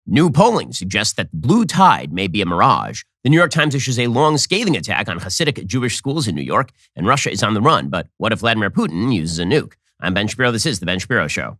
New polling suggests that blue tide may be a mirage. The New York Times issues a long, scathing attack on Hasidic Jewish schools in New York, and Russia is on the run. But what if Vladimir Putin uses a nuke? I'm Ben Shapiro. This is The Ben Shapiro Show.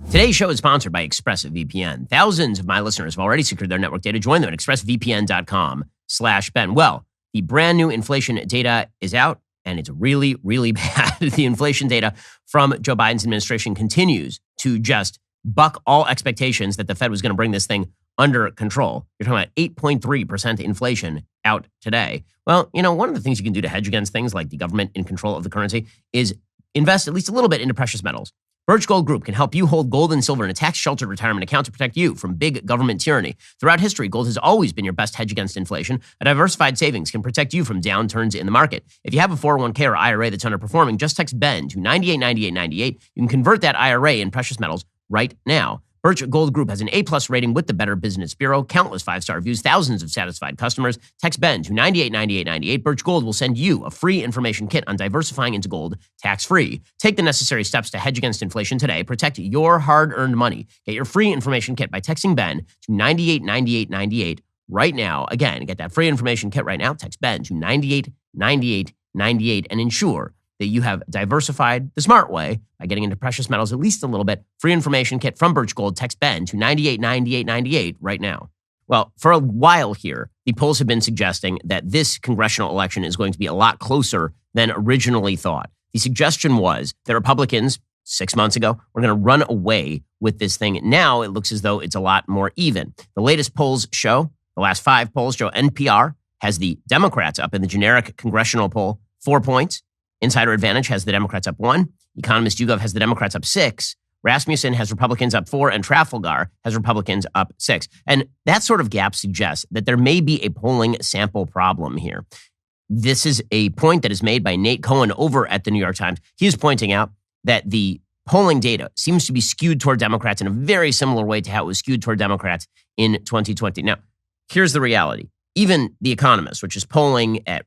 Today's show is sponsored by ExpressVPN. Thousands of my listeners have already secured their network data. Join them at expressvpn.com/Ben. Well, the brand new inflation data is out, and it's really, really bad. The inflation data from Joe Biden's administration continues to just buck all expectations that the Fed was going to bring this thing under control. You're talking about 8.3% inflation out today. Well, you know, one of the things you can do to hedge against things like the government in control of the currency is invest at least a little bit into precious metals. Birch Gold Group can help you hold gold and silver in a tax-sheltered retirement account to protect you from big government tyranny. Throughout history, gold has always been your best hedge against inflation. A diversified savings can protect you from downturns in the market. If you have a 401k or IRA that's underperforming, just text BEN to 989898. You can convert that IRA in precious metals right now. Birch Gold Group has an A-plus rating with the Better Business Bureau, countless five-star reviews, thousands of satisfied customers. Text BEN to 989898. Birch Gold will send you a free information kit on diversifying into gold tax-free. Take the necessary steps to hedge against inflation today. Protect your hard-earned money. Get your free information kit by texting BEN to 989898 right now. Again, get that free information kit right now. Text BEN to 989898 and ensure that you have diversified the smart way by getting into precious metals at least a little bit. Free information kit from Birch Gold. Text BEN to 989898 right now. Well, for a while here, the polls have been suggesting that this congressional election is going to be a lot closer than originally thought. The suggestion was that Republicans 6 months ago were going to run away with this thing. Now it looks as though it's a lot more even. The latest polls show, the last 5 polls show NPR has the Democrats up in the generic congressional poll 4 points. Insider Advantage has the Democrats up 1. Economist YouGov has the Democrats up 6. Rasmussen has Republicans up 4. And Trafalgar has Republicans up 6. And that sort of gap suggests that there may be a polling sample problem here. This is a point that is made by Nate Cohen over at the New York Times. He is pointing out that the polling data seems to be skewed toward Democrats in a very similar way to how it was skewed toward Democrats in 2020. Now, here's the reality. Even The Economist, which is polling at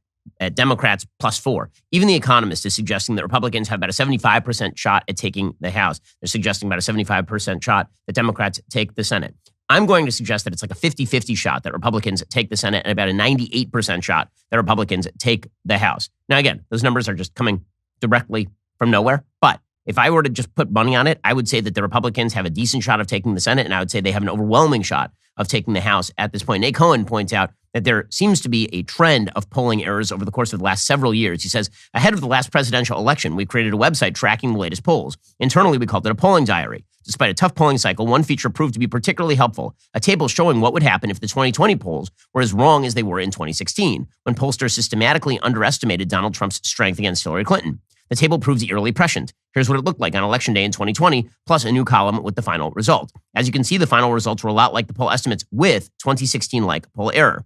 Democrats +4. Even The Economist is suggesting that Republicans have about a 75% shot at taking the House. They're suggesting about a 75% shot that Democrats take the Senate. I'm going to suggest that it's like a 50-50 shot that Republicans take the Senate and about a 98% shot that Republicans take the House. Now, again, those numbers are just coming directly from nowhere. But if I were to just put money on it, I would say that the Republicans have a decent shot of taking the Senate, and I would say they have an overwhelming shot of taking the House at this point. Nate Cohen points out that there seems to be a trend of polling errors over the course of the last several years. He says, ahead of the last presidential election, we created a website tracking the latest polls. Internally, we called it a polling diary. Despite a tough polling cycle, one feature proved to be particularly helpful, a table showing what would happen if the 2020 polls were as wrong as they were in 2016, when pollsters systematically underestimated Donald Trump's strength against Hillary Clinton. The table proves eerily prescient. Here's what it looked like on Election Day in 2020, plus a new column with the final result. As you can see, the final results were a lot like the poll estimates with 2016-like poll error.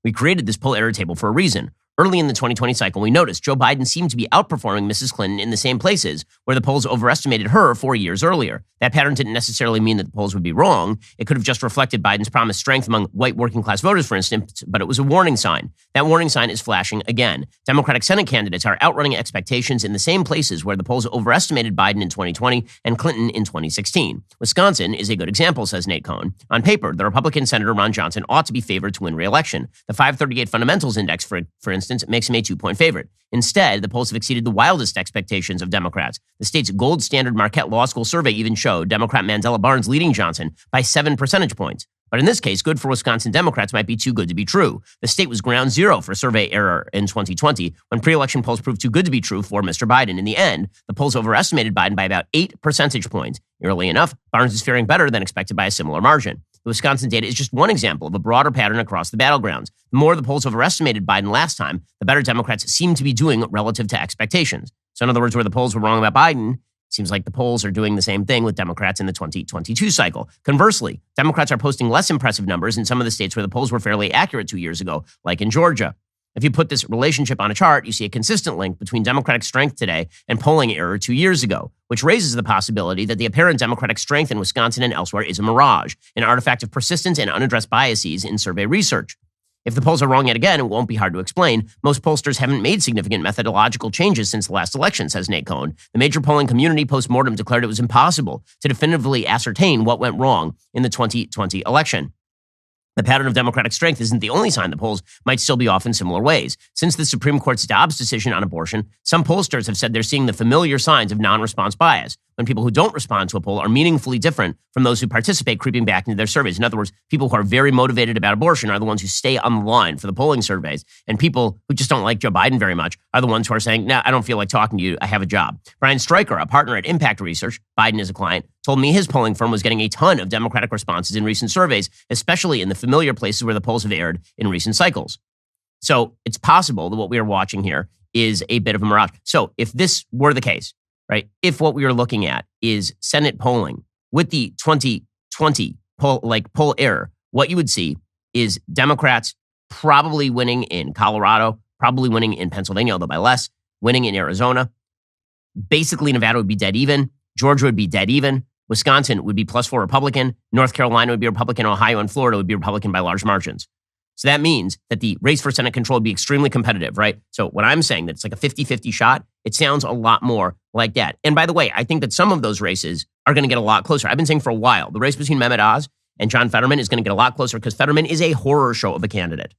We created this poll error table for a reason. Early in the 2020 cycle, we noticed Joe Biden seemed to be outperforming Mrs. Clinton in the same places where the polls overestimated her 4 years earlier. That pattern didn't necessarily mean that the polls would be wrong. It could have just reflected Biden's promised strength among white working-class voters, for instance, but it was a warning sign. That warning sign is flashing again. Democratic Senate candidates are outrunning expectations in the same places where the polls overestimated Biden in 2020 and Clinton in 2016. Wisconsin is a good example, says Nate Cohen. On paper, the Republican Senator Ron Johnson ought to be favored to win re-election. The 538 Fundamentals Index, for instance, makes him a 2-point favorite. Instead, the polls have exceeded the wildest expectations of Democrats. The state's gold standard Marquette Law School survey even showed Democrat Mandela Barnes leading Johnson by 7 percentage points. But in this case, good for Wisconsin Democrats might be too good to be true. The state was ground zero for survey error in 2020 when pre-election polls proved too good to be true for Mr. Biden. In the end, the polls overestimated Biden by about 8 percentage points. Eerily enough, Barnes is faring better than expected by a similar margin. The Wisconsin data is just one example of a broader pattern across the battlegrounds. The more the polls overestimated Biden last time, the better Democrats seem to be doing relative to expectations. So in other words, where the polls were wrong about Biden, it seems like the polls are doing the same thing with Democrats in the 2022 cycle. Conversely, Democrats are posting less impressive numbers in some of the states where the polls were fairly accurate 2 years ago, like in Georgia. If you put this relationship on a chart, you see a consistent link between Democratic strength today and polling error 2 years ago, which raises the possibility that the apparent Democratic strength in Wisconsin and elsewhere is a mirage, an artifact of persistence and unaddressed biases in survey research. If the polls are wrong yet again, it won't be hard to explain. Most pollsters haven't made significant methodological changes since the last election, says Nate Cohn. The major polling community post-mortem declared it was impossible to definitively ascertain what went wrong in the 2020 election. The pattern of Democratic strength isn't the only sign the polls might still be off in similar ways. Since the Supreme Court's Dobbs decision on abortion, some pollsters have said they're seeing the familiar signs of non-response bias, when people who don't respond to a poll are meaningfully different from those who participate creeping back into their surveys. In other words, people who are very motivated about abortion are the ones who stay on the line for the polling surveys, and people who just don't like Joe Biden very much are the ones who are saying, nah, I don't feel like talking to you, I have a job. Brian Stryker, a partner at Impact Research, Biden is a client, told me his polling firm was getting a ton of Democratic responses in recent surveys, especially in the familiar places where the polls have aired in recent cycles. So it's possible that what we are watching here is a bit of a mirage. So if this were the case, right, if what we are looking at is Senate polling with the 2020 poll error, what you would see is Democrats probably winning in Colorado, probably winning in Pennsylvania, although by less, winning in Arizona. Basically, Nevada would be dead even. Georgia would be dead even. Wisconsin would be +4 Republican. North Carolina would be Republican. Ohio and Florida would be Republican by large margins. So that means that the race for Senate control would be extremely competitive, right? So when I'm saying that it's like a 50-50 shot, it sounds a lot more like that. And by the way, I think that some of those races are going to get a lot closer. I've been saying for a while, the race between Mehmet Oz and John Fetterman is going to get a lot closer because Fetterman is a horror show of a candidate.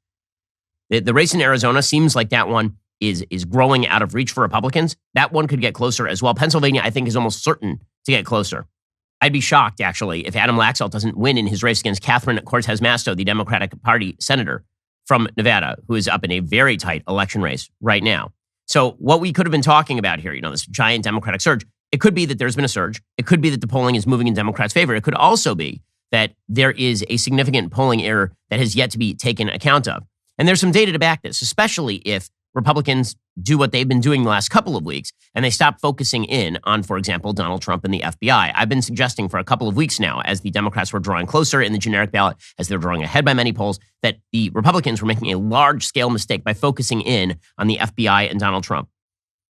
The race in Arizona seems like that one is growing out of reach for Republicans. That one could get closer as well. Pennsylvania, I think, is almost certain to get closer. I'd be shocked, actually, if Adam Laxalt doesn't win in his race against Catherine Cortez Masto, the Democratic Party senator from Nevada, who is up in a very tight election race right now. So what we could have been talking about here, this giant Democratic surge, it could be that there's been a surge. It could be that the polling is moving in Democrats' favor. It could also be that there is a significant polling error that has yet to be taken account of. And there's some data to back this, especially if Republicans do what they've been doing the last couple of weeks, and they stop focusing in on, for example, Donald Trump and the FBI. I've been suggesting for a couple of weeks now, as the Democrats were drawing closer in the generic ballot, as they're drawing ahead by many polls, that the Republicans were making a large-scale mistake by focusing in on the FBI and Donald Trump.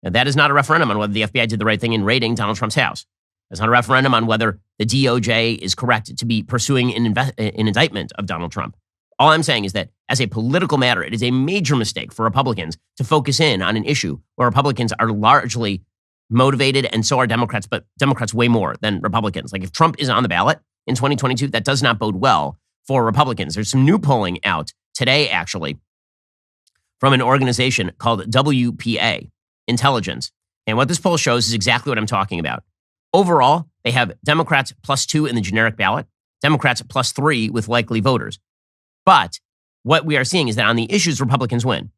Now, that is not a referendum on whether the FBI did the right thing in raiding Donald Trump's house. It's not a referendum on whether the DOJ is correct to be pursuing an indictment of Donald Trump. All I'm saying is that as a political matter, it is a major mistake for Republicans to focus in on an issue where Republicans are largely motivated, and so are Democrats, but Democrats way more than Republicans. Like if Trump is on the ballot in 2022, that does not bode well for Republicans. There's some new polling out today, actually, from an organization called WPA Intelligence. And what this poll shows is exactly what I'm talking about. Overall, they have Democrats +2 in the generic ballot, Democrats +3 with likely voters. But what we are seeing is that on the issues, Republicans win.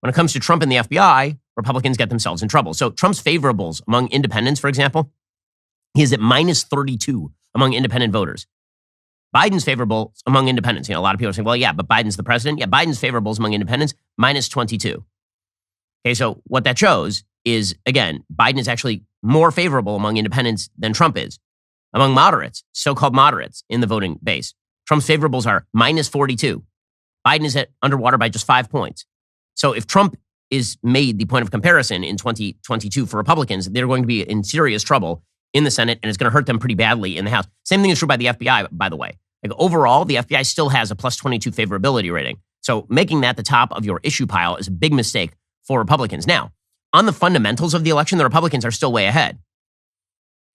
When it comes to Trump and the FBI, Republicans get themselves in trouble. So Trump's favorables among independents, for example, he is at -32 among independent voters. Biden's favorables among independents, a lot of people are saying, well, yeah, but Biden's the president. Yeah, Biden's favorables among independents, -22. Okay, so what that shows is, again, Biden is actually more favorable among independents than Trump is. Among moderates, so-called moderates in the voting base, Trump's favorables are -42. Biden is at underwater by just 5 points. So if Trump is made the point of comparison in 2022 for Republicans, they're going to be in serious trouble in the Senate, and it's going to hurt them pretty badly in the House. Same thing is true by the FBI, by the way. Like overall, the FBI still has a +22 favorability rating. So making that the top of your issue pile is a big mistake for Republicans. Now, on the fundamentals of the election, the Republicans are still way ahead.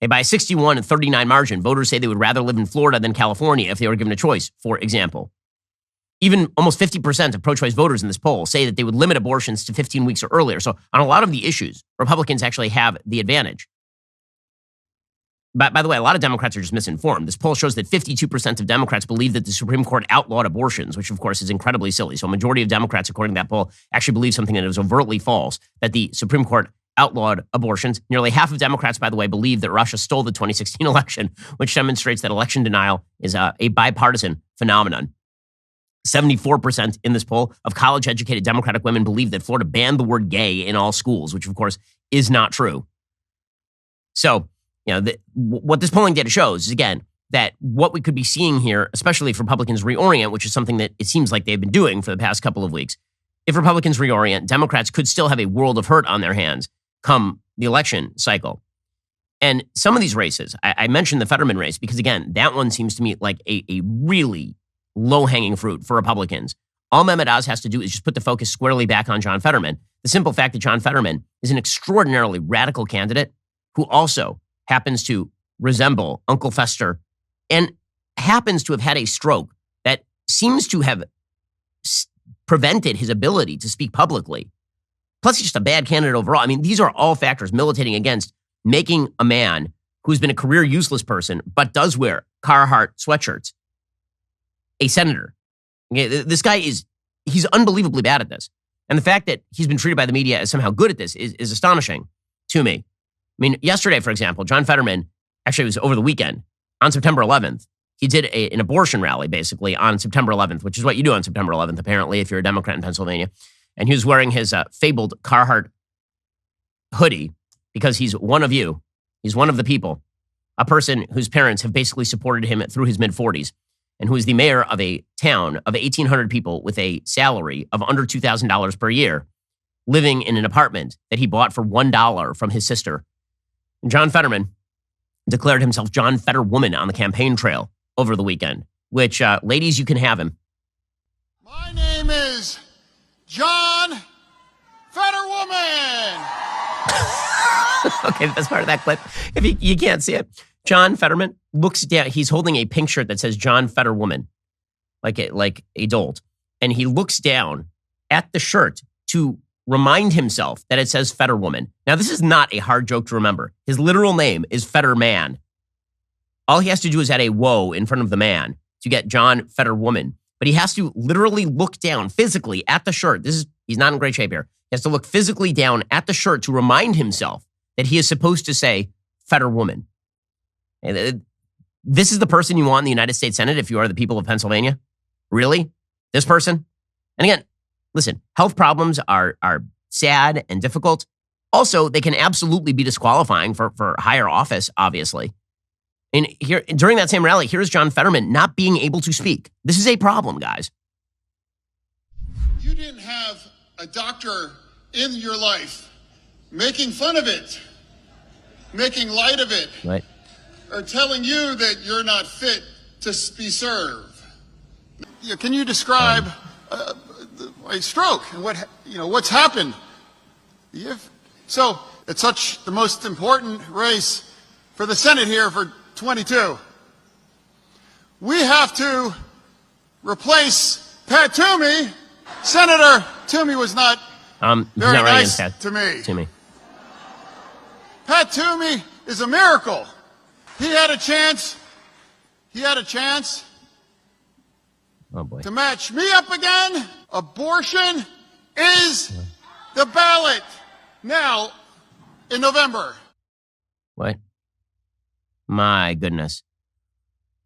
By a 61-39 margin, voters say they would rather live in Florida than California if they were given a choice, for example. Even almost 50% of pro-choice voters in this poll say that they would limit abortions to 15 weeks or earlier. So on a lot of the issues, Republicans actually have the advantage. By the way, a lot of Democrats are just misinformed. This poll shows that 52% of Democrats believe that the Supreme Court outlawed abortions, which of course is incredibly silly. So a majority of Democrats, according to that poll, actually believe something that is overtly false, that the Supreme Court outlawed abortions. Nearly half of Democrats, by the way, believe that Russia stole the 2016 election, which demonstrates that election denial is a bipartisan phenomenon. 74% in this poll of college-educated Democratic women believe that Florida banned the word gay in all schools, which of course is not true. So, what this polling data shows is, again, that what we could be seeing here, especially if Republicans reorient, which is something that it seems like they've been doing for the past couple of weeks, if Republicans reorient, Democrats could still have a world of hurt on their hands come the election cycle. And some of these races, I mentioned the Fetterman race because, again, that one seems to me like a really low-hanging fruit for Republicans. All Mehmet Oz has to do is just put the focus squarely back on John Fetterman. The simple fact that John Fetterman is an extraordinarily radical candidate who also happens to resemble Uncle Fester and happens to have had a stroke that seems to have prevented his ability to speak publicly. Plus, he's just a bad candidate overall. I mean, these are all factors militating against making a man who's been a career useless person but does wear Carhartt sweatshirts a senator. Okay, this guy he's unbelievably bad at this. And the fact that he's been treated by the media as somehow good at this is astonishing to me. I mean, yesterday, for example, John Fetterman, actually it was over the weekend, on September 11th, he did an abortion rally, basically, on September 11th, which is what you do on September 11th, apparently, if you're a Democrat in Pennsylvania. And he was wearing his fabled Carhartt hoodie because he's one of you. He's one of the people, a person whose parents have basically supported him through his mid-40s, and who is the mayor of a town of 1,800 people with a salary of under $2,000 per year, living in an apartment that he bought for $1 from his sister. And John Fetterman declared himself John FetterWOMAN on the campaign trail over the weekend, which, ladies, you can have him. My name is John FetterWOMAN. Okay, that's part of that clip. If you can't see it, John Fetterman looks down. He's holding a pink shirt that says John FetterWOMAN, like a dolt. And he looks down at the shirt to remind himself that it says FetterWOMAN. Now, this is not a hard joke to remember. His literal name is Fetterman. All he has to do is add a woe in front of the man to get John FetterWOMAN. But he has to literally look down physically at the shirt. He's not in great shape here. He has to look physically down at the shirt to remind himself that he is supposed to say FetterWOMAN. This is the person you want in the United States Senate if you are the people of Pennsylvania? Really? This person? And again, listen, health problems are sad and difficult. Also, they can absolutely be disqualifying for higher office, obviously. And here, during that same rally, here's John Fetterman not being able to speak. This is a problem, guys. You didn't have a doctor in your life making fun of it, making light of it, right, or telling you that you're not fit to be served. Can you describe a stroke and what's happened? So it's the most important race for the Senate here for 22. We have to replace Pat Toomey. Senator Toomey was not very nice to me. Pat Toomey is a miracle. He had a chance. Oh boy. To match me up again. Abortion is the ballot now in November. What? My goodness.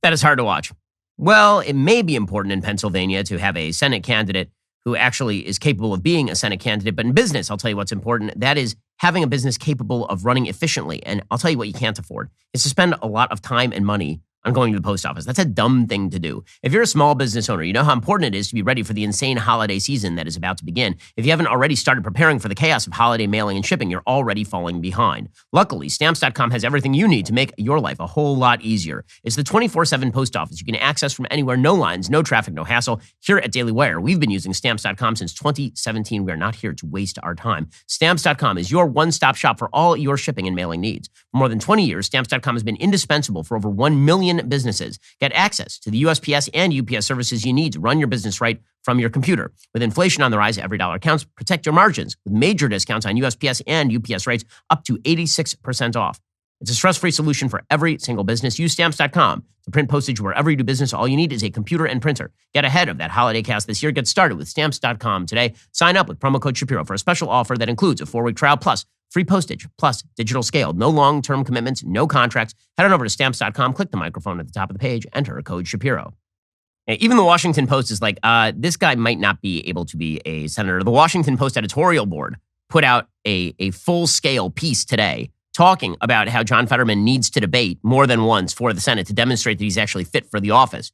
That is hard to watch. Well, it may be important in Pennsylvania to have a Senate candidate who actually is capable of being a Senate candidate. But in business, I'll tell you what's important. That is having a business capable of running efficiently. And I'll tell you what you can't afford is to spend a lot of time and money on going to the post office. That's a dumb thing to do. If you're a small business owner, you know how important it is to be ready for the insane holiday season that is about to begin. If you haven't already started preparing for the chaos of holiday mailing and shipping, you're already falling behind. Luckily, Stamps.com has everything you need to make your life a whole lot easier. It's the 24/7 post office you can access from anywhere, no lines, no traffic, no hassle. Here at DailyWire, we've been using Stamps.com since 2017. We are not here to waste our time. Stamps.com is your one-stop shop for all your shipping and mailing needs. For more than 20 years, Stamps.com has been indispensable for over 1 million businesses. Get access to the USPS and UPS services you need to run your business right from your computer. With inflation on the rise, every dollar counts. Protect your margins with major discounts on USPS and UPS rates up to 86% off. It's a stress-free solution for every single business. Use Stamps.com to print postage wherever you do business. All you need is a computer and printer. Get ahead of that holiday chaos this year. Get started with Stamps.com today. Sign up with promo code Shapiro for a special offer that includes a 4-week trial plus free postage plus digital scale. No long-term commitments, no contracts. Head on over to Stamps.com, click the microphone at the top of the page, enter code Shapiro. Even the Washington Post is like, this guy might not be able to be a senator. The Washington Post editorial board put out a full-scale piece today talking about how John Fetterman needs to debate more than once for the Senate to demonstrate that he's actually fit for the office.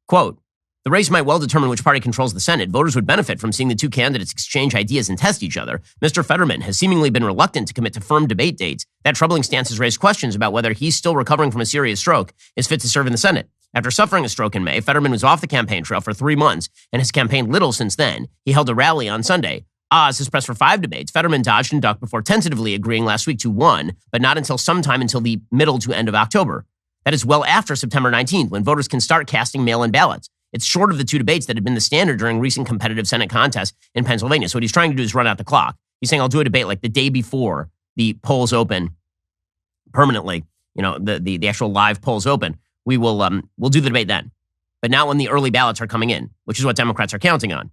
Quote, the race might well determine which party controls the Senate. Voters would benefit from seeing the two candidates exchange ideas and test each other. Mr. Fetterman has seemingly been reluctant to commit to firm debate dates. That troubling stance has raised questions about whether he's still recovering from a serious stroke, is fit to serve in the Senate. After suffering a stroke in May, Fetterman was off the campaign trail for 3 months and has campaigned little since then. He held a rally on Sunday. Oz has pressed for 5 debates. Fetterman dodged and ducked before tentatively agreeing last week to one, but not until sometime until the middle to end of October. That is well after September 19th, when voters can start casting mail-in ballots. It's short of the 2 debates that had been the standard during recent competitive Senate contests in Pennsylvania. So what he's trying to do is run out the clock. He's saying, I'll do a debate like the day before the polls open permanently, the actual live polls open. We'll do the debate then, but not when the early ballots are coming in, which is what Democrats are counting on.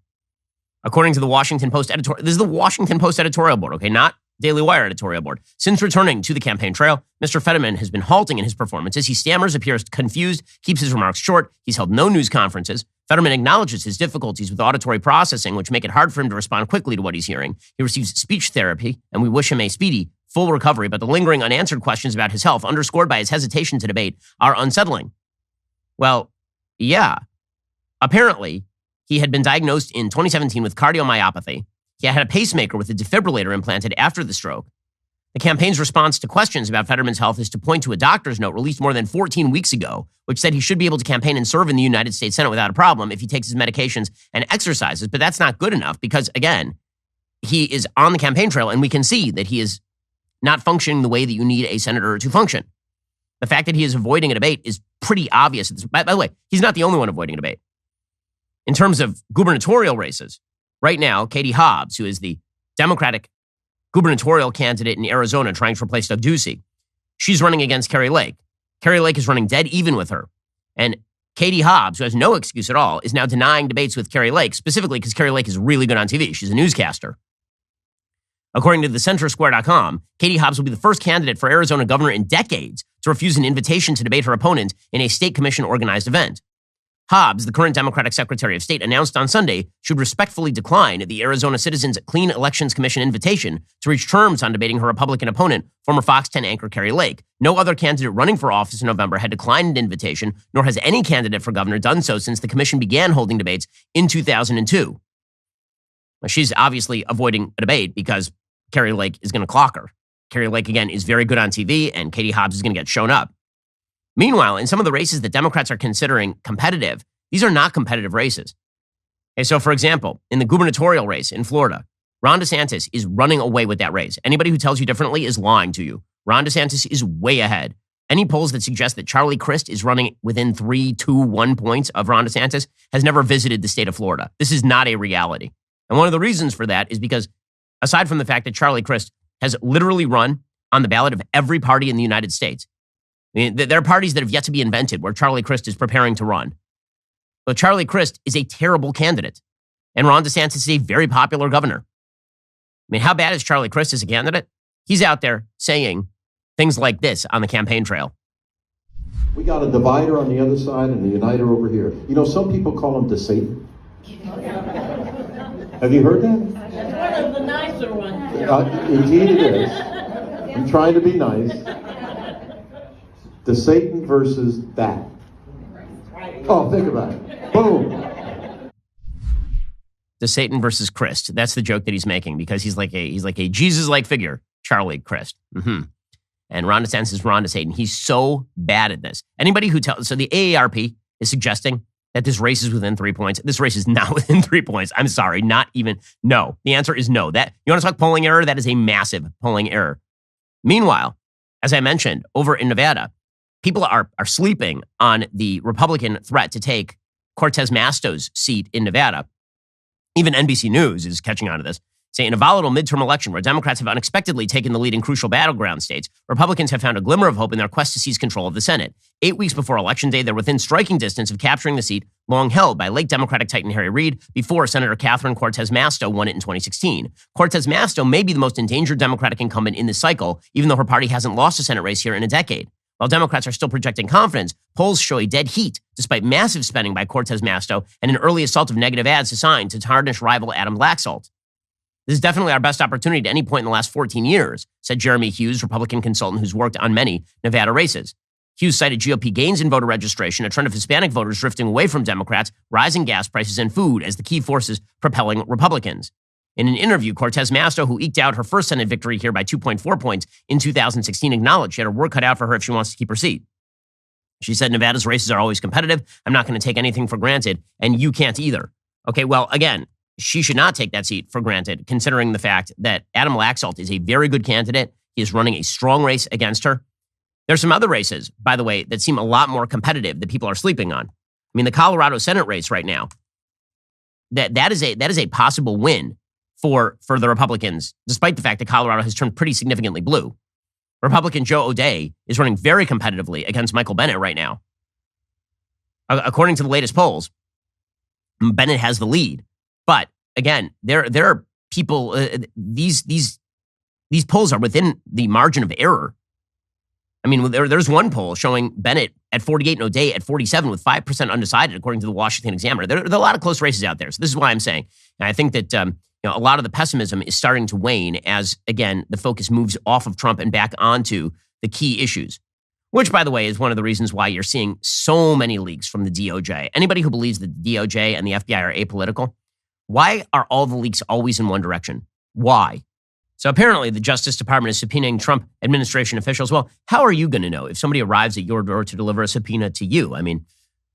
According to the Washington Post editorial, this is the Washington Post editorial board, okay, not DailyWire editorial board. Since returning to the campaign trail, Mr. Fetterman has been halting in his performances. He stammers, appears confused, keeps his remarks short. He's held no news conferences. Fetterman acknowledges his difficulties with auditory processing, which make it hard for him to respond quickly to what he's hearing. He receives speech therapy, and we wish him a speedy, full recovery, but the lingering unanswered questions about his health, underscored by his hesitation to debate, are unsettling. Well, yeah. Apparently, he had been diagnosed in 2017 with cardiomyopathy. He had a pacemaker with a defibrillator implanted after the stroke. The campaign's response to questions about Fetterman's health is to point to a doctor's note released more than 14 weeks ago, which said he should be able to campaign and serve in the United States Senate without a problem if he takes his medications and exercises. But that's not good enough because, again, he is on the campaign trail, and we can see that he is not functioning the way that you need a senator to function. The fact that he is avoiding a debate is pretty obvious. By the way, he's not the only one avoiding a debate. In terms of gubernatorial races, right now, Katie Hobbs, who is the Democratic gubernatorial candidate in Arizona trying to replace Doug Ducey, she's running against Kari Lake. Kari Lake is running dead even with her. And Katie Hobbs, who has no excuse at all, is now denying debates with Kari Lake, specifically because Kari Lake is really good on TV. She's a newscaster. According to thecentersquare.com, Katie Hobbs will be the first candidate for Arizona governor in decades to refuse an invitation to debate her opponent in a state commission-organized event. Hobbs, the current Democratic Secretary of State, announced on Sunday should respectfully decline the Arizona Citizens Clean Elections Commission invitation to reach terms on debating her Republican opponent, former Fox 10 anchor Kari Lake. No other candidate running for office in November had declined an invitation, nor has any candidate for governor done so since the commission began holding debates in 2002. Well, she's obviously avoiding a debate because Kari Lake is going to clock her. Kari Lake, again, is very good on TV, and Katie Hobbs is going to get shown up. Meanwhile, in some of the races that Democrats are considering competitive, these are not competitive races. Okay, so, for example, in the gubernatorial race in Florida, Ron DeSantis is running away with that race. Anybody who tells you differently is lying to you. Ron DeSantis is way ahead. Any polls that suggest that Charlie Crist is running within 3, 2, 1 points of Ron DeSantis has never visited the state of Florida. This is not a reality. And one of the reasons for that is because, aside from the fact that Charlie Crist has literally run on the ballot of every party in the United States, I mean, there are parties that have yet to be invented where Charlie Crist is preparing to run. But Charlie Crist is a terrible candidate, and Ron DeSantis is a very popular governor. I mean, how bad is Charlie Crist as a candidate? He's out there saying things like this on the campaign trail. We got a divider on the other side and a uniter over here. You know, some people call him DeSatan. Have you heard that? That's one of the nicer ones. Indeed it is. I'm trying to be nice. DeSatan versus that. Oh, think about it. Boom. DeSatan versus Crist. That's the joke that he's making because he's like a Jesus-like figure, Charlie Crist. Mm-hmm. And Ron DeSantis is Ron DeSatan. He's so bad at this. Anybody who tells, so the AARP is suggesting that this race is within 3 points. This race is not within 3 points. I'm sorry, not even. No, the answer is no. That you want to talk polling error? That is a massive polling error. Meanwhile, as I mentioned, over in Nevada, people are sleeping on the Republican threat to take Cortez Masto's seat in Nevada. Even NBC News is catching on to this, saying in a volatile midterm election where Democrats have unexpectedly taken the lead in crucial battleground states, Republicans have found a glimmer of hope in their quest to seize control of the Senate. 8 weeks before Election Day, they're within striking distance of capturing the seat long held by late Democratic titan Harry Reid before Senator Catherine Cortez Masto won it in 2016. Cortez Masto may be the most endangered Democratic incumbent in this cycle, even though her party hasn't lost a Senate race here in a decade. While Democrats are still projecting confidence, polls show a dead heat despite massive spending by Cortez Masto and an early assault of negative ads designed to tarnish rival Adam Laxalt. This is definitely our best opportunity at any point in the last 14 years, said Jeremy Hughes, Republican consultant who's worked on many Nevada races. Hughes cited GOP gains in voter registration, a trend of Hispanic voters drifting away from Democrats, rising gas prices, and food as the key forces propelling Republicans. In an interview, Cortez Masto, who eked out her first Senate victory here by 2.4 points in 2016, acknowledged she had her work cut out for her if she wants to keep her seat. She said Nevada's races are always competitive. I'm not going to take anything for granted, and you can't either. Okay, well, again, she should not take that seat for granted, considering the fact that Adam Laxalt is a very good candidate. He is running a strong race against her. There's some other races, by the way, that seem a lot more competitive that people are sleeping on. I mean, the Colorado Senate race right now, that is a possible win for the Republicans, despite the fact that Colorado has turned pretty significantly blue. Republican Joe O'Dea is running very competitively against Michael Bennet right now. According to the latest polls, Bennet has the lead. But again, there are people, these polls are within the margin of error. I mean, there's one poll showing Bennet at 48 and O'Dea at 47 with 5% undecided, according to the Washington Examiner. There are a lot of close races out there. So this is why I'm saying. And I think that a lot of the pessimism is starting to wane as, again, the focus moves off of Trump and back onto the key issues, which, by the way, is one of the reasons why you're seeing so many leaks from the DOJ. Anybody who believes that the DOJ and the FBI are apolitical, why are all the leaks always in one direction? Why? So apparently the Justice Department is subpoenaing Trump administration officials. Well, how are you going to know if somebody arrives at your door to deliver a subpoena to you? I mean,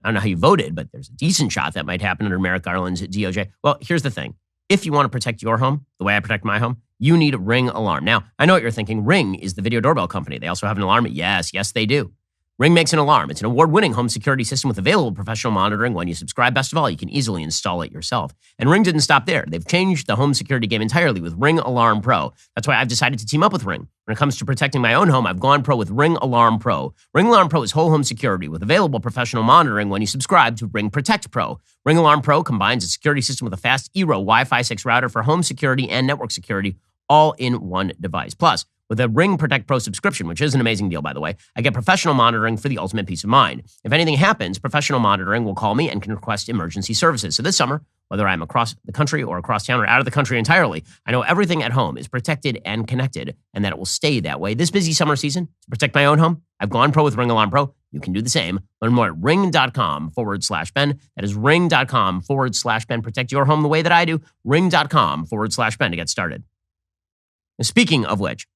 I don't know how you voted, but there's a decent shot that might happen under Merrick Garland's DOJ. Well, here's the thing. If you want to protect your home, the way I protect my home, you need a Ring alarm. Now, I know what you're thinking. Ring is the video doorbell company. They also have an alarm. Yes, they do. Ring makes an alarm. It's an award-winning home security system with available professional monitoring. When you subscribe, best of all, you can easily install it yourself. And Ring didn't stop there. They've changed the home security game entirely with Ring Alarm Pro. That's why I've decided to team up with Ring. When it comes to protecting my own home, I've gone pro with Ring Alarm Pro. Ring Alarm Pro is whole home security with available professional monitoring when you subscribe to Ring Protect Pro. Ring Alarm Pro combines a security system with a fast Eero Wi-Fi 6 router for home security and network security, all in one device. Plus, with a Ring Protect Pro subscription, which is an amazing deal, by the way, I get professional monitoring for the ultimate peace of mind. If anything happens, professional monitoring will call me and can request emergency services. So this summer, whether I'm across the country or across town or out of the country entirely, I know everything at home is protected and connected and that it will stay that way. This busy summer season, to protect my own home, I've gone pro with Ring Alarm Pro. You can do the same. Learn more at ring.com/Ben. That is ring.com/Ben. Protect your home the way that I do. Ring.com/Ben to get started. And speaking of which,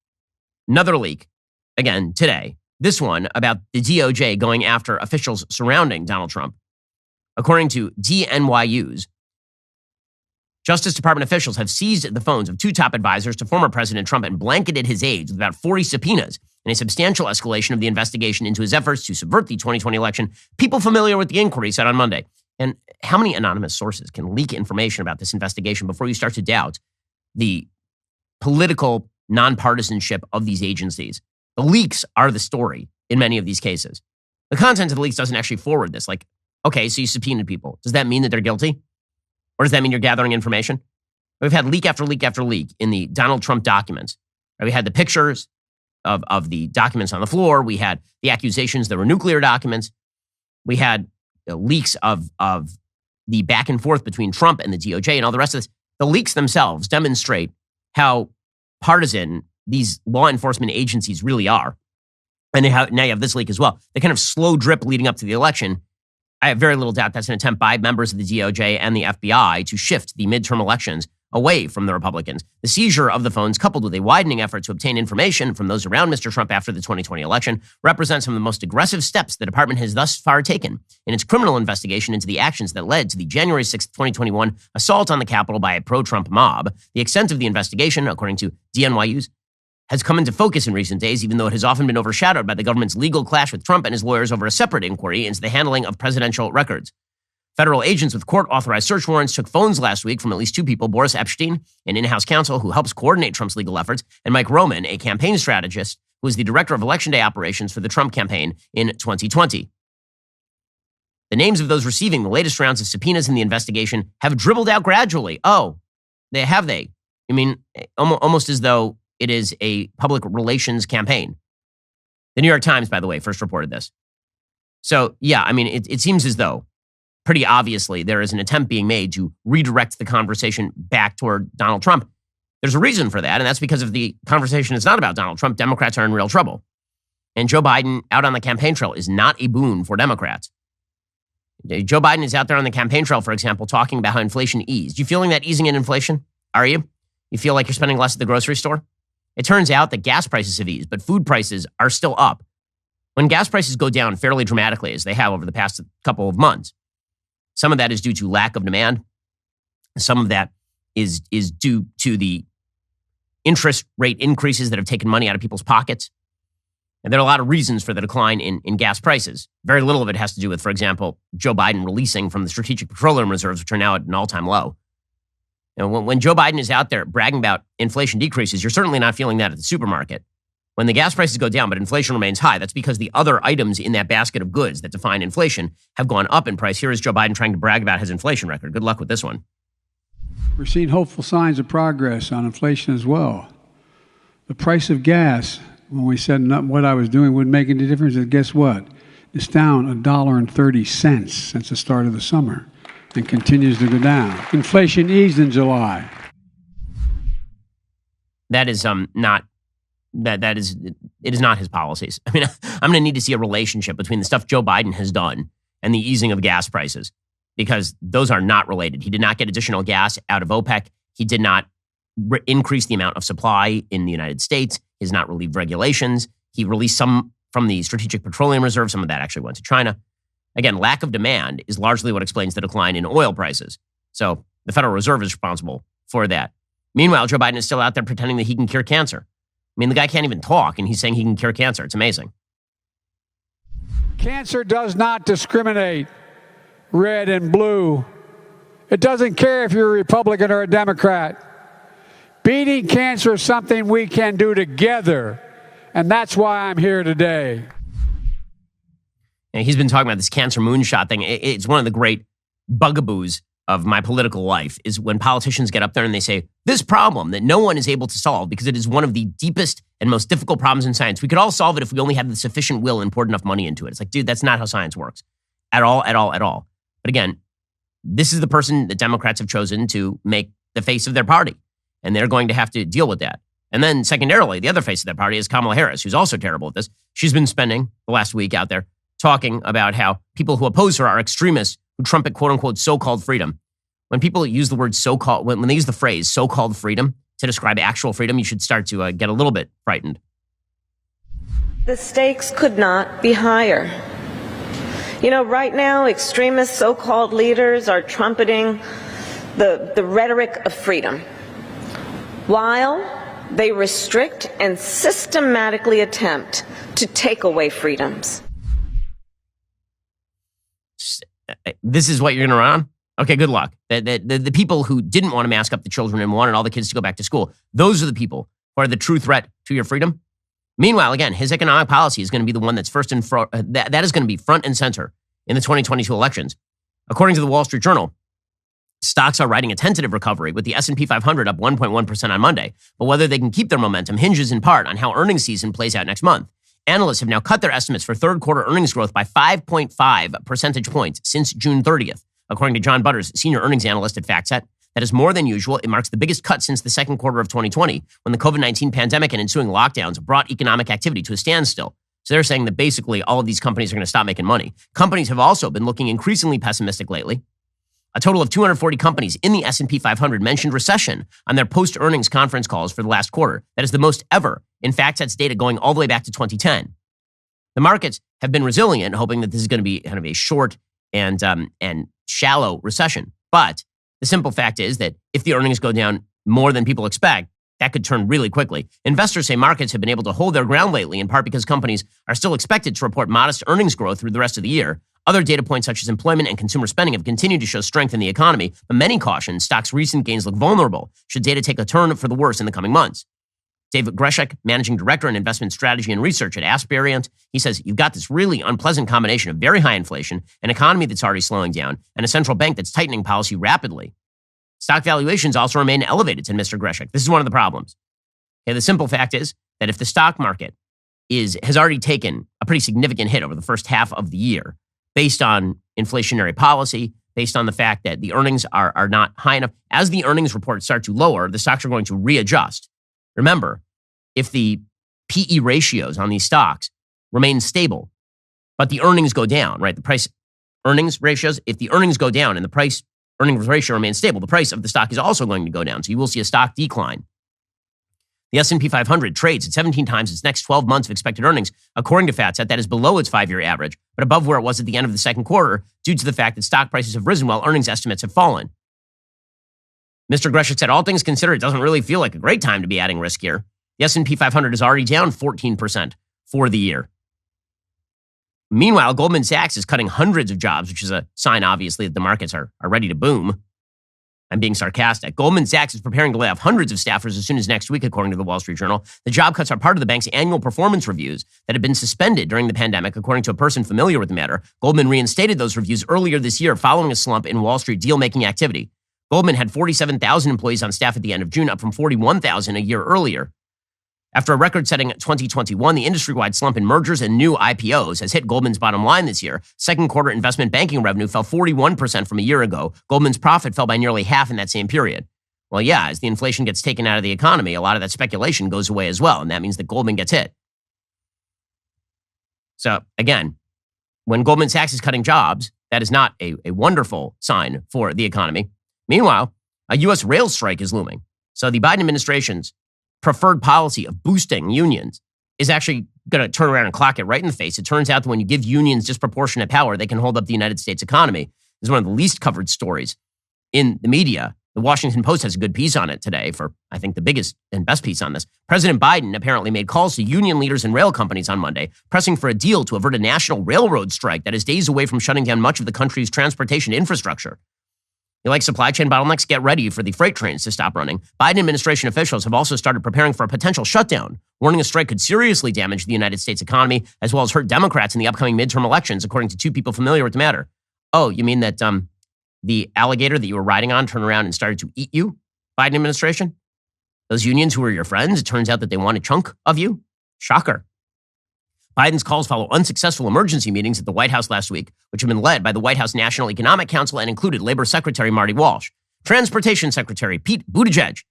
another leak, again, today, this one about the DOJ going after officials surrounding Donald Trump. According to DNYU's, Justice Department officials have seized the phones of two top advisors to former President Trump and blanketed his aides with about 40 subpoenas in a substantial escalation of the investigation into his efforts to subvert the 2020 election. People familiar with the inquiry said on Monday. And how many anonymous sources can leak information about this investigation before you start to doubt the political nonpartisanship of these agencies? The leaks are the story in many of these cases. The content of the leaks doesn't actually forward this. Like, okay, so you subpoenaed people. Does that mean that they're guilty? Or does that mean you're gathering information? We've had leak after leak after leak in the Donald Trump documents. We had the pictures of the documents on the floor. We had the accusations there were nuclear documents. We had leaks of the back and forth between Trump and the DOJ and all the rest of this. The leaks themselves demonstrate how partisan these law enforcement agencies really are. And now you have this leak as well. The kind of slow drip leading up to the election. I have very little doubt that's an attempt by members of the DOJ and the FBI to shift the midterm elections away from the Republicans. The seizure of the phones, coupled with a widening effort to obtain information from those around Mr. Trump after the 2020 election, represents some of the most aggressive steps the department has thus far taken in its criminal investigation into the actions that led to the January 6, 2021 assault on the Capitol by a pro-Trump mob. The extent of the investigation, according to DNYU's, has come into focus in recent days, even though it has often been overshadowed by the government's legal clash with Trump and his lawyers over a separate inquiry into the handling of presidential records. Federal agents with court-authorized search warrants took phones last week from at least two people, Boris Epshteyn, an in-house counsel who helps coordinate Trump's legal efforts, and Mike Roman, a campaign strategist who was the director of Election Day operations for the Trump campaign in 2020. The names of those receiving the latest rounds of subpoenas in the investigation have dribbled out gradually. Oh, have they? I mean, almost as though it is a public relations campaign. The New York Times, by the way, first reported this. So, yeah, I mean, it seems as though, pretty obviously, there is an attempt being made to redirect the conversation back toward Donald Trump. There's a reason for that, and that's because if the conversation is not about Donald Trump, Democrats are in real trouble. And Joe Biden out on the campaign trail is not a boon for Democrats. Joe Biden is out there on the campaign trail, for example, talking about how inflation eased. You feeling that easing in inflation? Are you? You feel like you're spending less at the grocery store? It turns out that gas prices have eased, but food prices are still up. When gas prices go down fairly dramatically, as they have over the past couple of months, some of that is due to lack of demand. Some of that is due to the interest rate increases that have taken money out of people's pockets. And there are a lot of reasons for the decline in gas prices. Very little of it has to do with, for example, Joe Biden releasing from the Strategic Petroleum Reserves, which are now at an all-time low. When Joe Biden is out there bragging about inflation decreases, you're certainly not feeling that at the supermarket. When the gas prices go down, but inflation remains high, that's because the other items in that basket of goods that define inflation have gone up in price. Here is Joe Biden trying to brag about his inflation record. Good luck with this one. We're seeing hopeful signs of progress on inflation as well. The price of gas, when we said what I was doing wouldn't make any difference, guess what? It's down $1.30 since the start of the summer and continues to go down. Inflation eased in July. That is not it is not his policies. I mean, I'm going to need to see a relationship between the stuff Joe Biden has done and the easing of gas prices, because those are not related. He did not get additional gas out of OPEC. He did not increase the amount of supply in the United States. He has not relieved regulations. He released some from the Strategic Petroleum Reserve. Some of that actually went to China. Again, lack of demand is largely what explains the decline in oil prices. So the Federal Reserve is responsible for that. Meanwhile, Joe Biden is still out there pretending that he can cure cancer. I mean, the guy can't even talk, and he's saying he can cure cancer. It's amazing. Cancer does not discriminate red and blue. It doesn't care if you're a Republican or a Democrat. Beating cancer is something we can do together, and that's why I'm here today. And he's been talking about this cancer moonshot thing. It's one of the great bugaboos of my political life is when politicians get up there and they say, this problem that no one is able to solve because it is one of the deepest and most difficult problems in science. We could all solve it if we only had the sufficient will and poured enough money into it. It's like, dude, that's not how science works. At all. But again, this is the person that Democrats have chosen to make the face of their party. And they're going to have to deal with that. And then secondarily, the other face of their party is Kamala Harris, who's also terrible at this. She's been spending the last week out there talking about how people who oppose her are extremists who trumpet quote unquote so-called freedom. When people use the word so-called, when they use the phrase so-called freedom to describe actual freedom, you should start to get a little bit frightened. The stakes could not be higher. You know, right now, extremist so-called leaders are trumpeting the rhetoric of freedom, while they restrict and systematically attempt to take away freedoms. This is what you're going to run on? Okay, good luck. The people who didn't want to mask up the children and wanted all the kids to go back to school, those are the people who are the true threat to your freedom. Meanwhile, again, his economic policy is going to be the one that's first and that is going to be front and center in the 2022 elections. According to the Wall Street Journal, stocks are riding a tentative recovery with the S&P 500 up 1.1% on Monday. But whether they can keep their momentum hinges in part on how earnings season plays out next month. Analysts have now cut their estimates for third quarter earnings growth by 5.5 percentage points since June 30th. According to John Butters, senior earnings analyst at FactSet, that is more than usual. It marks the biggest cut since the second quarter of 2020, when the COVID-19 pandemic and ensuing lockdowns brought economic activity to a standstill. So they're saying that basically all of these companies are going to stop making money. Companies have also been looking increasingly pessimistic lately. A total of 240 companies in the S&P 500 mentioned recession on their post-earnings conference calls for the last quarter. That is the most ever in FactSet's data going all the way back to 2010. The markets have been resilient, hoping that this is going to be kind of a short and shallow recession. But the simple fact is that if the earnings go down more than people expect, that could turn really quickly. Investors say markets have been able to hold their ground lately, in part because companies are still expected to report modest earnings growth through the rest of the year. Other data points such as employment and consumer spending have continued to show strength in the economy, but many caution stocks' recent gains look vulnerable should data take a turn for the worse in the coming months. David Greshek, Managing Director in Investment Strategy and Research at Asperiant, he says, you've got this really unpleasant combination of very high inflation, an economy that's already slowing down, and a central bank that's tightening policy rapidly. Stock valuations also remain elevated, said Mr. Greshek. This is one of the problems. Okay, the simple fact is that if the stock market has already taken a pretty significant hit over the first half of the year, based on inflationary policy, based on the fact that the earnings are not high enough, as the earnings reports start to lower, the stocks are going to readjust. Remember, if the PE ratios on these stocks remain stable, but the earnings go down, right? The price earnings ratios, if the earnings go down and the price earnings ratio remains stable, the price of the stock is also going to go down. So you will see a stock decline. The S&P 500 trades at 17 times its next 12 months of expected earnings, according to FactSet. That is below its 5-year average, but above where it was at the end of the second quarter due to the fact that stock prices have risen while earnings estimates have fallen. Mr. Gresham said, all things considered, it doesn't really feel like a great time to be adding risk here. The S&P 500 is already down 14% for the year. Meanwhile, Goldman Sachs is cutting hundreds of jobs, which is a sign, obviously, that the markets are ready to boom. I'm being sarcastic. Goldman Sachs is preparing to lay off hundreds of staffers as soon as next week, according to the Wall Street Journal. The job cuts are part of the bank's annual performance reviews that had been suspended during the pandemic, according to a person familiar with the matter. Goldman reinstated those reviews earlier this year following a slump in Wall Street deal-making activity. Goldman had 47,000 employees on staff at the end of June, up from 41,000 a year earlier. After a record-setting 2021, the industry-wide slump in mergers and new IPOs has hit Goldman's bottom line this year. Second quarter investment banking revenue fell 41% from a year ago. Goldman's profit fell by nearly half in that same period. Well, yeah, as the inflation gets taken out of the economy, a lot of that speculation goes away as well, and that means that Goldman gets hit. So, again, when Goldman Sachs is cutting jobs, that is not a wonderful sign for the economy. Meanwhile, a U.S. rail strike is looming. So the Biden administration's preferred policy of boosting unions is actually going to turn around and clock it right in the face. It turns out that when you give unions disproportionate power, they can hold up the United States economy. This is one of the least covered stories in the media. The Washington Post has a good piece on it today for, I think, the biggest and best piece on this. President Biden apparently made calls to union leaders and rail companies on Monday, pressing for a deal to avert a national railroad strike that is days away from shutting down much of the country's transportation infrastructure. You like supply chain bottlenecks? Get ready for the freight trains to stop running. Biden administration officials have also started preparing for a potential shutdown, warning a strike could seriously damage the United States economy, as well as hurt Democrats in the upcoming midterm elections, according to two people familiar with the matter. Oh, you mean that the alligator that you were riding on turned around and started to eat you, Biden administration? Those unions who were your friends, it turns out that they want a chunk of you? Shocker. Biden's calls follow unsuccessful emergency meetings at the White House last week, which have been led by the White House National Economic Council and included Labor Secretary Marty Walsh, Transportation Secretary Pete Buttigieg,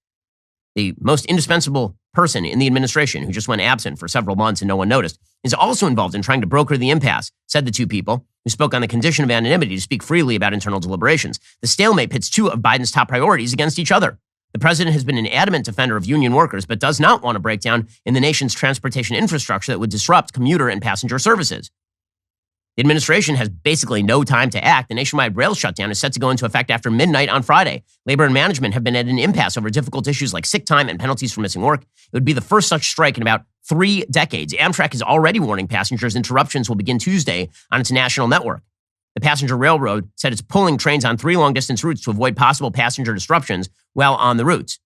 the most indispensable person in the administration who just went absent for several months and no one noticed, is also involved in trying to broker the impasse, said the two people, who spoke on the condition of anonymity to speak freely about internal deliberations. The stalemate pits two of Biden's top priorities against each other. The president has been an adamant defender of union workers, but does not want a breakdown in the nation's transportation infrastructure that would disrupt commuter and passenger services. The administration has basically no time to act. The nationwide rail shutdown is set to go into effect after midnight on Friday. Labor and management have been at an impasse over difficult issues like sick time and penalties for missing work. It would be the first such strike in about 3 decades. Amtrak is already warning passengers interruptions will begin Tuesday on its national network. The passenger railroad said it's pulling trains on 3 long-distance routes to avoid possible passenger disruptions while on the routes.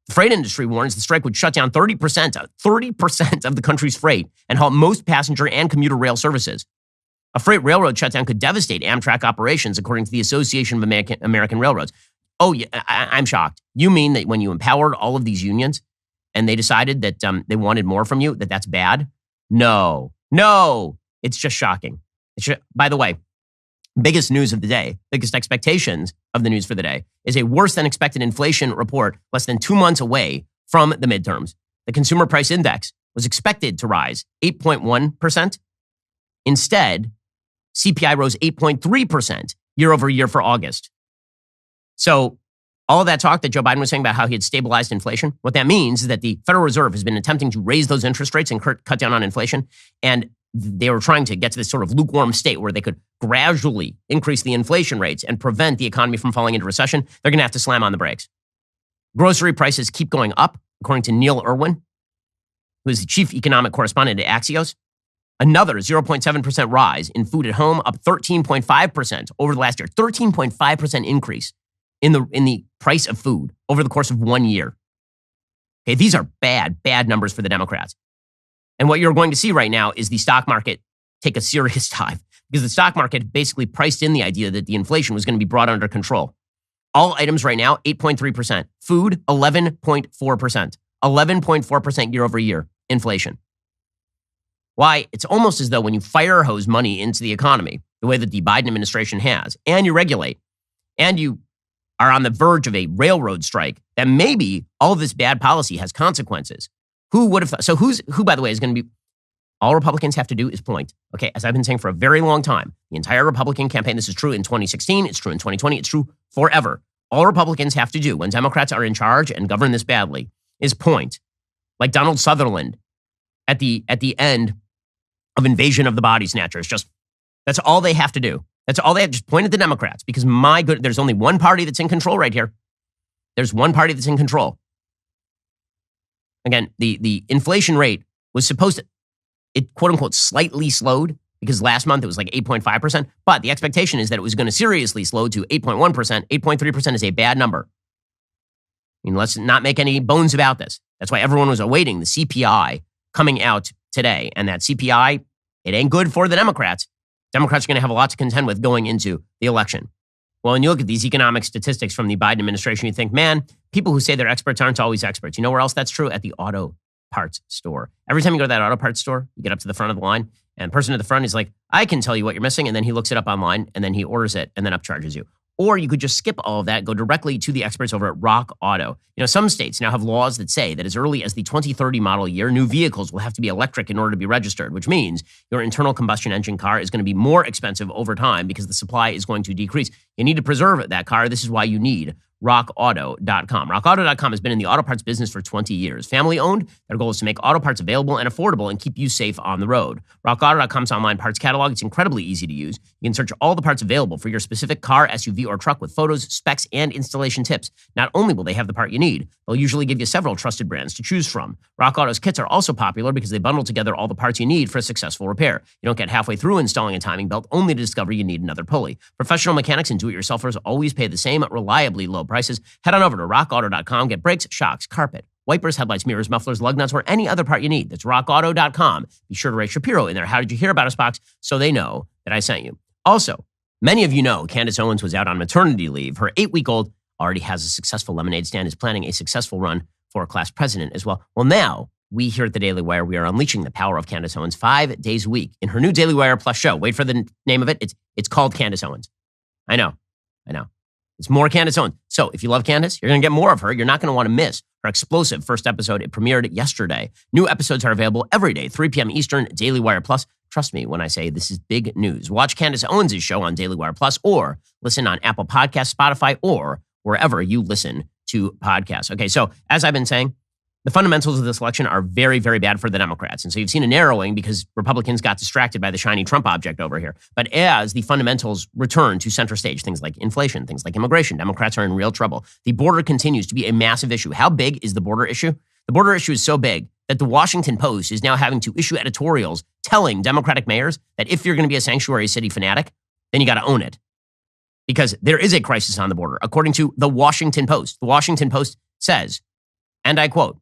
The freight industry warns the strike would shut down 30% of the country's freight and halt most passenger and commuter rail services. A freight railroad shutdown could devastate Amtrak operations, according to the Association of American Railroads. Oh, yeah, I'm shocked. You mean that when you empowered all of these unions and they decided that they wanted more from you, that's bad? No, it's just shocking. By the way, biggest news of the day, biggest expectations of the news for the day is a worse than expected inflation report less than 2 months away from the midterms. The consumer price index was expected to rise 8.1%. Instead, CPI rose 8.3% year over year for August. So all of that talk that Joe Biden was saying about how he had stabilized inflation, what that means is that the Federal Reserve has been attempting to raise those interest rates and cut down on inflation. And they were trying to get to this sort of lukewarm state where they could gradually increase the inflation rates and prevent the economy from falling into recession. They're going to have to slam on the brakes. Grocery prices keep going up, according to Neil Irwin, who is the chief economic correspondent at Axios. Another 0.7% rise in food at home, up 13.5% over the last year. 13.5% increase in the price of food over the course of 1 year. Okay, these are bad numbers for the Democrats. And what you're going to see right now is the stock market take a serious dive, because the stock market basically priced in the idea that the inflation was going to be brought under control. All items right now, 8.3%. Food, 11.4%. 11.4% year over year inflation. Why? It's almost as though when you fire hose money into the economy, the way that the Biden administration has, and you regulate, and you are on the verge of a railroad strike, that maybe all of this bad policy has consequences. Who would have thought? So who, by the way, is going to be, all Republicans have to do is point. Okay, as I've been saying for a very long time, the entire Republican campaign, this is true in 2016, it's true in 2020, it's true forever. All Republicans have to do when Democrats are in charge and govern this badly is point. like Donald Sutherland at the end of Invasion of the Body Snatchers. That's all they have to do. That's all they have. Just point at the Democrats, because there's only one party that's in control right here. There's one party that's in control. Again, the inflation rate was supposed to, it quote unquote slightly slowed, because last month it was like 8.5%, but the expectation is that it was going to seriously slow to 8.1%. 8.3% is a bad number. I mean, let's not make any bones about this. That's why everyone was awaiting the CPI coming out today. And that CPI, it ain't good for the Democrats. Democrats are going to have a lot to contend with going into the election. Well, when you look at these economic statistics from the Biden administration, you think, man, people who say they're experts aren't always experts. You know where else that's true? At the auto parts store. Every time you go to that auto parts store, you get up to the front of the line, and the person at the front is like, I can tell you what you're missing. And then he looks it up online, and then he orders it, and then upcharges you. Or you could just skip all of that, go directly to the experts over at Rock Auto. You know, some states now have laws that say that as early as the 2030 model year, new vehicles will have to be electric in order to be registered, which means your internal combustion engine car is going to be more expensive over time because the supply is going to decrease. You need to preserve that car. This is why you need RockAuto.com. RockAuto.com has been in the auto parts business for 20 years. Family owned, their goal is to make auto parts available and affordable and keep you safe on the road. RockAuto.com's online parts catalog, it's incredibly easy to use. You can search all the parts available for your specific car, SUV, or truck with photos, specs, and installation tips. Not only will they have the part you need, they'll usually give you several trusted brands to choose from. Rock Auto's kits are also popular because they bundle together all the parts you need for a successful repair. You don't get halfway through installing a timing belt only to discover you need another pulley. Professional mechanics and do-it-yourselfers always pay the same reliably low prices. Head on over to rockauto.com, get brakes, shocks, carpet, wipers, headlights, mirrors, mufflers, lug nuts, or any other part you need. That's rockauto.com. Be sure to write Shapiro in there. How did you hear about us box? So they know that I sent you. Also, many of you know Candace Owens was out on maternity leave. Her 8-week-old already has a successful lemonade stand, is planning a successful run for class president as well. Well, now we here at the Daily Wire, we are unleashing the power of Candace Owens 5 days a week in her new Daily Wire Plus show. Wait for the name of it. It's called Candace Owens. I know. It's more Candace Owens. So if you love Candace, you're going to get more of her. You're not going to want to miss her explosive first episode. It premiered yesterday. New episodes are available every day, 3 p.m. Eastern, Daily Wire Plus. Trust me when I say this is big news. Watch Candace Owens' show on Daily Wire Plus, or listen on Apple Podcasts, Spotify, or wherever you listen to podcasts. Okay, so as I've been saying, the fundamentals of this election are very, very bad for the Democrats. And so you've seen a narrowing because Republicans got distracted by the shiny Trump object over here. But as the fundamentals return to center stage, things like inflation, things like immigration, Democrats are in real trouble. The border continues to be a massive issue. How big is the border issue? The border issue is so big that the Washington Post is now having to issue editorials telling Democratic mayors that if you're going to be a sanctuary city fanatic, then you got to own it. Because there is a crisis on the border, according to the Washington Post. The Washington Post says, and I quote,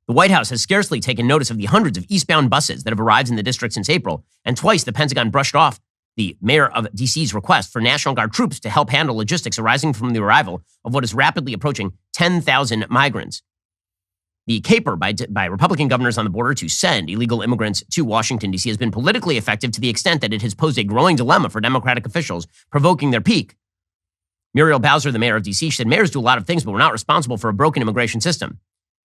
"The White House has scarcely taken notice of the hundreds of eastbound buses that have arrived in the district since April, and twice the Pentagon brushed off the mayor of D.C.'s request for National Guard troops to help handle logistics arising from the arrival of what is rapidly approaching 10,000 migrants. The caper by Republican governors on the border to send illegal immigrants to Washington, D.C. has been politically effective to the extent that it has posed a growing dilemma for Democratic officials, provoking their pique. Muriel Bowser, the mayor of D.C., said mayors do a lot of things, but we're not responsible for a broken immigration system.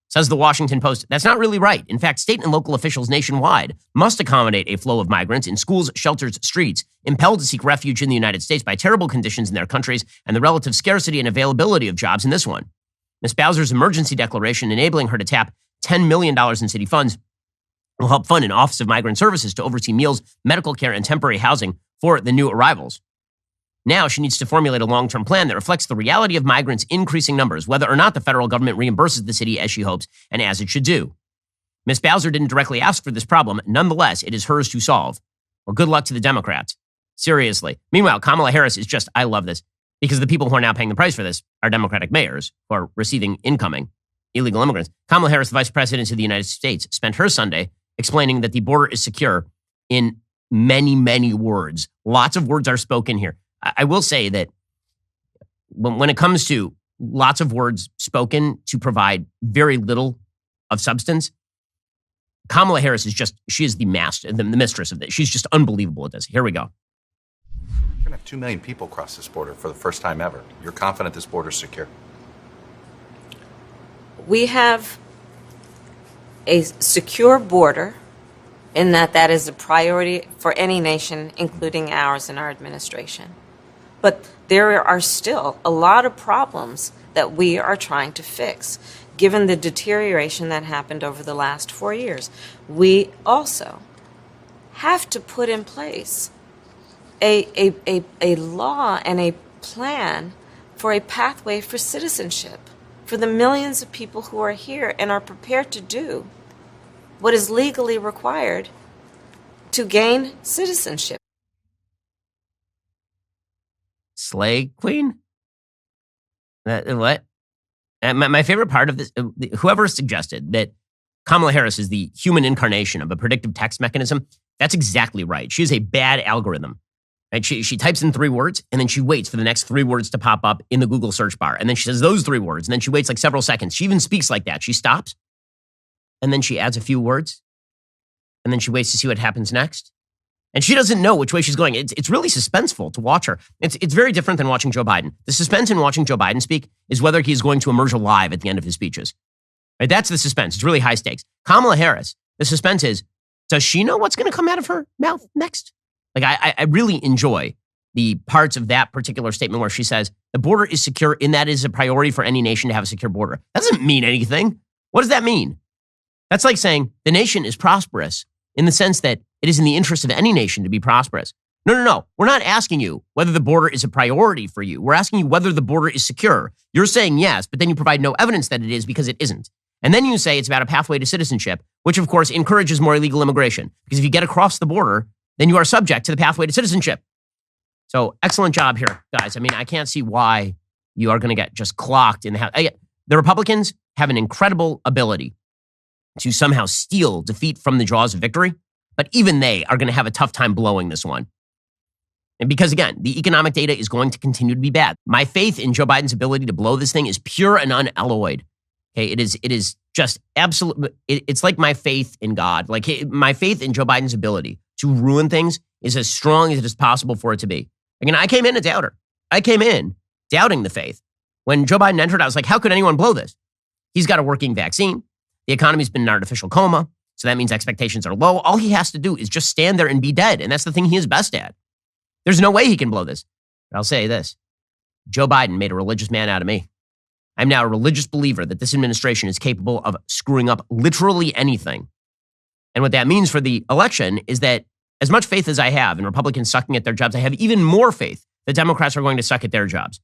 Says the Washington Post, that's not really right. In fact, state and local officials nationwide must accommodate a flow of migrants in schools, shelters, streets, impelled to seek refuge in the United States by terrible conditions in their countries and the relative scarcity and availability of jobs in this one. Ms. Bowser's emergency declaration enabling her to tap $10 million in city funds will help fund an Office of Migrant Services to oversee meals, medical care, and temporary housing for the new arrivals. Now she needs to formulate a long-term plan that reflects the reality of migrants' increasing numbers, whether or not the federal government reimburses the city as she hopes and as it should do. Ms. Bowser didn't directly ask for this problem. Nonetheless, it is hers to solve. Well, good luck to the Democrats. Seriously. Meanwhile, Kamala Harris is just, I love this, because the people who are now paying the price for this are Democratic mayors who are receiving incoming illegal immigrants. Kamala Harris, the vice president of the United States, spent her Sunday explaining that the border is secure in many, many words. Lots of words are spoken here. I will say that when it comes to lots of words spoken to provide very little of substance, Kamala Harris is just, she is the master, the mistress of this. She's just unbelievable at this. Here we go. We're going to have 2 million people cross this border for the first time ever. You're confident this border is secure? We have a secure border in that is a priority for any nation, including ours and our administration. But there are still a lot of problems that we are trying to fix. given the deterioration that happened over the last 4 years. We also have to put in place a law and a plan for a pathway for citizenship for the millions of people who are here and are prepared to do what is legally required to gain citizenship. Slay queen? What? My favorite part of this, whoever suggested that Kamala Harris is the human incarnation of a predictive text mechanism, that's exactly right. She is a bad algorithm. Right? She types in 3 words, and then she waits for the next 3 words to pop up in the Google search bar. And then she says those 3 words, and then she waits like several seconds. She even speaks like that. She stops, and then she adds a few words, and then she waits to see what happens next. And she doesn't know which way she's going. It's really suspenseful to watch her. It's very different than watching Joe Biden. The suspense in watching Joe Biden speak is whether he's going to emerge alive at the end of his speeches. Right? That's the suspense. It's really high stakes. Kamala Harris, the suspense is, does she know what's going to come out of her mouth next? Like, I really enjoy the parts of that particular statement where she says, the border is secure and that is a priority for any nation to have a secure border. That doesn't mean anything. What does that mean? That's like saying the nation is prosperous in the sense that it is in the interest of any nation to be prosperous. No. We're not asking you whether the border is a priority for you. We're asking you whether the border is secure. You're saying yes, but then you provide no evidence that it is because it isn't. And then you say it's about a pathway to citizenship, which of course encourages more illegal immigration. Because if you get across the border, then you are subject to the pathway to citizenship. So excellent job here, guys. I mean, I can't see why you are going to get just clocked in the house. The Republicans have an incredible ability to somehow steal defeat from the jaws of victory. But even they are going to have a tough time blowing this one. And because, again, the economic data is going to continue to be bad. My faith in Joe Biden's ability to blow this thing is pure and unalloyed. Okay, it is just absolute. It's like my faith in God. Like my faith in Joe Biden's ability to ruin things is as strong as it is possible for it to be. Again, I came in a doubter. I came in doubting the faith. When Joe Biden entered, I was like, how could anyone blow this? He's got a working vaccine. The economy's been in an artificial coma. So that means expectations are low. All he has to do is just stand there and be dead. And that's the thing he is best at. There's no way he can blow this. But I'll say this. Joe Biden made a religious man out of me. I'm now a religious believer that this administration is capable of screwing up literally anything. And what that means for the election is that as much faith as I have in Republicans sucking at their jobs, I have even more faith that Democrats are going to suck at their jobs.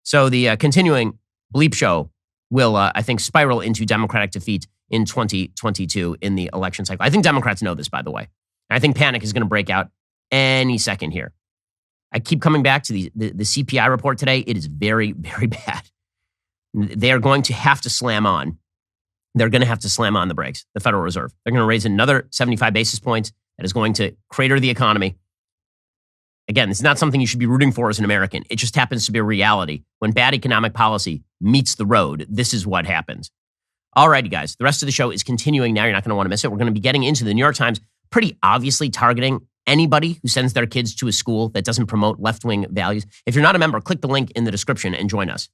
So the continuing bleep show will, I think, spiral into Democratic defeat in 2022 in the election cycle. I think Democrats know this, by the way. I think panic is going to break out any second here. I keep coming back to the CPI report today. It is very, very bad. They are going to have to slam on. They're going to have to slam on the brakes, the Federal Reserve. They're going to raise another 75 basis points. That is going to crater the economy. Again, this is not something you should be rooting for as an American. It just happens to be a reality. When bad economic policy meets the road, this is what happens. All righty, guys. The rest of the show is continuing now. You're not going to want to miss it. We're going to be getting into the New York Times pretty obviously targeting anybody who sends their kids to a school that doesn't promote left-wing values. If you're not a member, click the link in the description and join us.